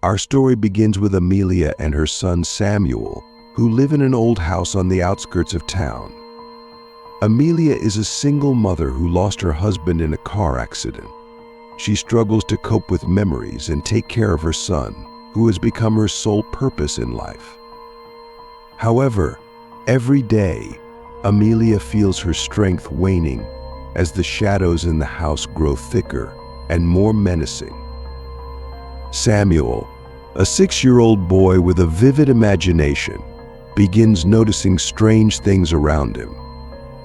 Our story begins with Amelia and her son Samuel, who live in an old house on the outskirts of town. Amelia is a single mother who lost her husband in a car accident. She struggles to cope with memories and take care of her son, who has become her sole purpose in life. However, every day, Amelia feels her strength waning as the shadows in the house grow thicker and more menacing. Samuel, a 6-year-old boy with a vivid imagination, begins noticing strange things around him.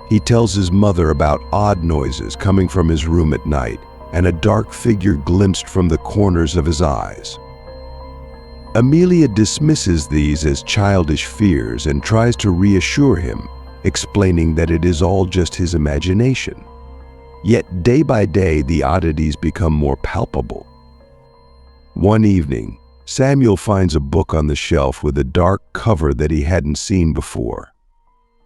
He tells his mother about odd noises coming from his room at night and a dark figure glimpsed from the corners of his eyes. Amelia dismisses these as childish fears and tries to reassure him, explaining that it is all just his imagination. Yet day by day, the oddities become more palpable. One evening, Samuel finds a book on the shelf with a dark cover that he hadn't seen before.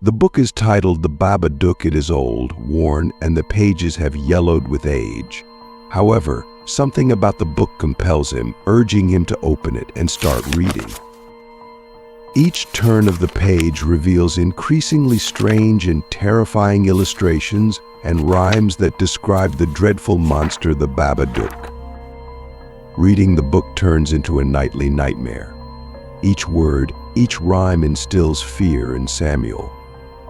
The book is titled The Babadook. It is old, worn, and the pages have yellowed with age. However, something about the book compels him, urging him to open it and start reading. Each turn of the page reveals increasingly strange and terrifying illustrations and rhymes that describe the dreadful monster, the Babadook. Reading the book turns into a nightly nightmare. Each word, each rhyme instills fear in Samuel.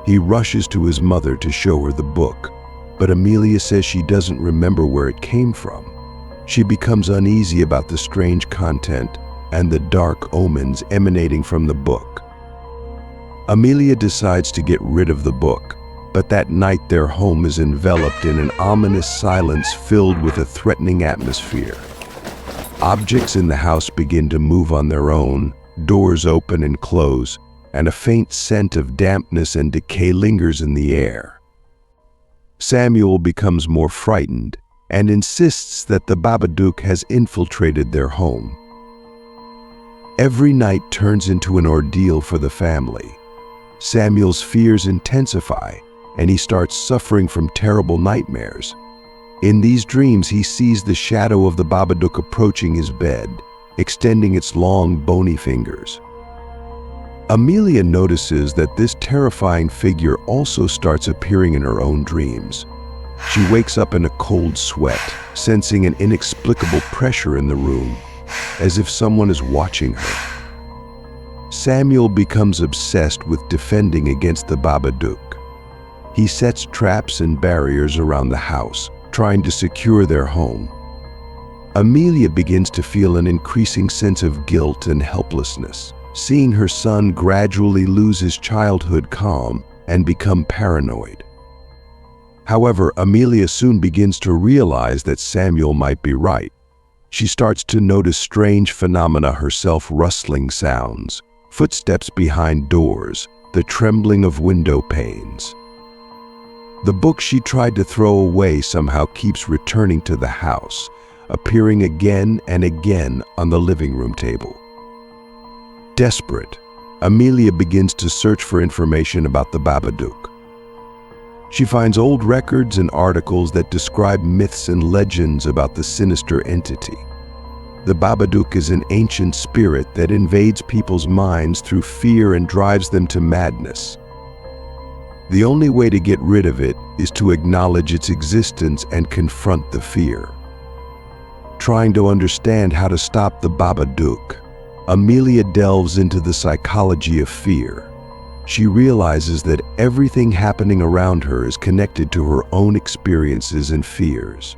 He rushes to his mother to show her the book, but Amelia says she doesn't remember where it came from. She becomes uneasy about the strange content and the dark omens emanating from the book. Amelia decides to get rid of the book, but that night their home is enveloped in an ominous silence filled with a threatening atmosphere. Objects in the house begin to move on their own, doors open and close, and a faint scent of dampness and decay lingers in the air. Samuel becomes more frightened and insists that the Babadook has infiltrated their home. Every night turns into an ordeal for the family. Samuel's fears intensify, and he starts suffering from terrible nightmares. In these dreams, he sees the shadow of the Babadook approaching his bed, extending its long, bony fingers. Amelia notices that this terrifying figure also starts appearing in her own dreams. She wakes up in a cold sweat, sensing an inexplicable pressure in the room, as if someone is watching her. Samuel becomes obsessed with defending against the Babadook. He sets traps and barriers around the house, trying to secure their home. Amelia begins to feel an increasing sense of guilt and helplessness, seeing her son gradually lose his childhood calm and become paranoid. However, Amelia soon begins to realize that Samuel might be right. She starts to notice strange phenomena herself: rustling sounds, footsteps behind doors, the trembling of window panes. The book she tried to throw away somehow keeps returning to the house, appearing again and again on the living room table. Desperate, Amelia begins to search for information about the Babadook. She finds old records and articles that describe myths and legends about the sinister entity. The Babadook is an ancient spirit that invades people's minds through fear and drives them to madness. The only way to get rid of it is to acknowledge its existence and confront the fear. Trying to understand how to stop the Babadook, Amelia delves into the psychology of fear. She realizes that everything happening around her is connected to her own experiences and fears.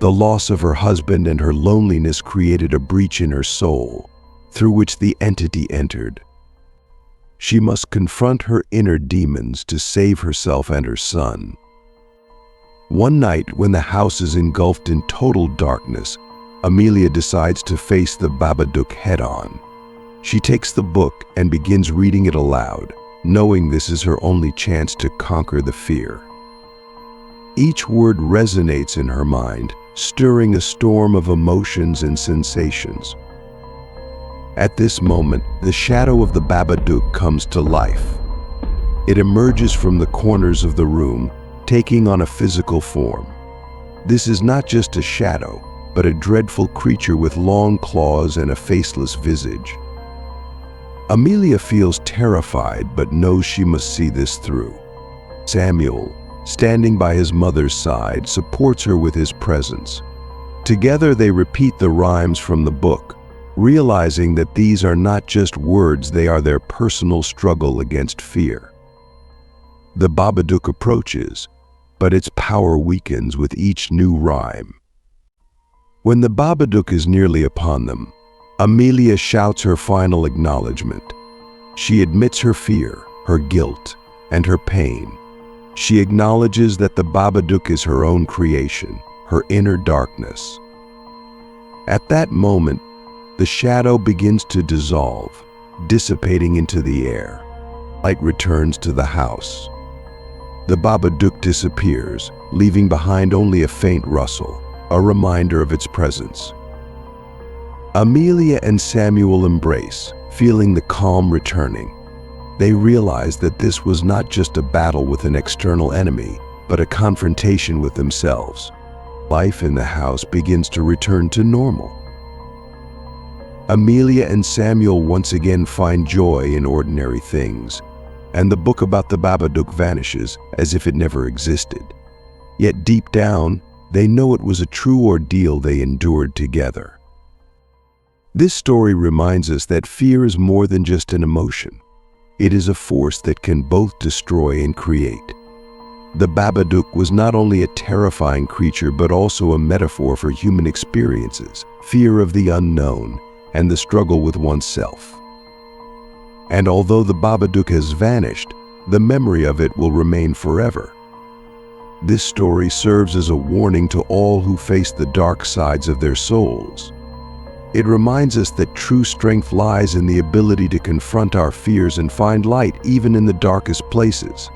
The loss of her husband and her loneliness created a breach in her soul, through which the entity entered. She must confront her inner demons to save herself and her son. One night, when the house is engulfed in total darkness, Amelia decides to face the Babadook head-on. She takes the book and begins reading it aloud, knowing this is her only chance to conquer the fear. Each word resonates in her mind, stirring a storm of emotions and sensations. At this moment, the shadow of the Babadook comes to life. It emerges from the corners of the room, taking on a physical form. This is not just a shadow, but a dreadful creature with long claws and a faceless visage. Amelia feels terrified but knows she must see this through. Samuel, standing by his mother's side, supports her with his presence. Together they repeat the rhymes from the book, realizing that these are not just words, they are their personal struggle against fear. The Babadook approaches, but its power weakens with each new rhyme. When the Babadook is nearly upon them, Amelia shouts her final acknowledgement. She admits her fear, her guilt, and her pain. She acknowledges that the Babadook is her own creation, her inner darkness. At that moment, the shadow begins to dissolve, dissipating into the air. Light returns to the house. The Babadook disappears, leaving behind only a faint rustle, a reminder of its presence. Amelia and Samuel embrace, feeling the calm returning. They realize that this was not just a battle with an external enemy, but a confrontation with themselves. Life in the house begins to return to normal. Amelia and Samuel once again find joy in ordinary things, and the book about the Babadook vanishes as if it never existed. Yet deep down, they know it was a true ordeal they endured together. This story reminds us that fear is more than just an emotion. It is a force that can both destroy and create. The Babadook was not only a terrifying creature but also a metaphor for human experiences, fear of the unknown, and the struggle with oneself. And although the Babadook has vanished, the memory of it will remain forever. This story serves as a warning to all who face the dark sides of their souls. It reminds us that true strength lies in the ability to confront our fears and find light even in the darkest places.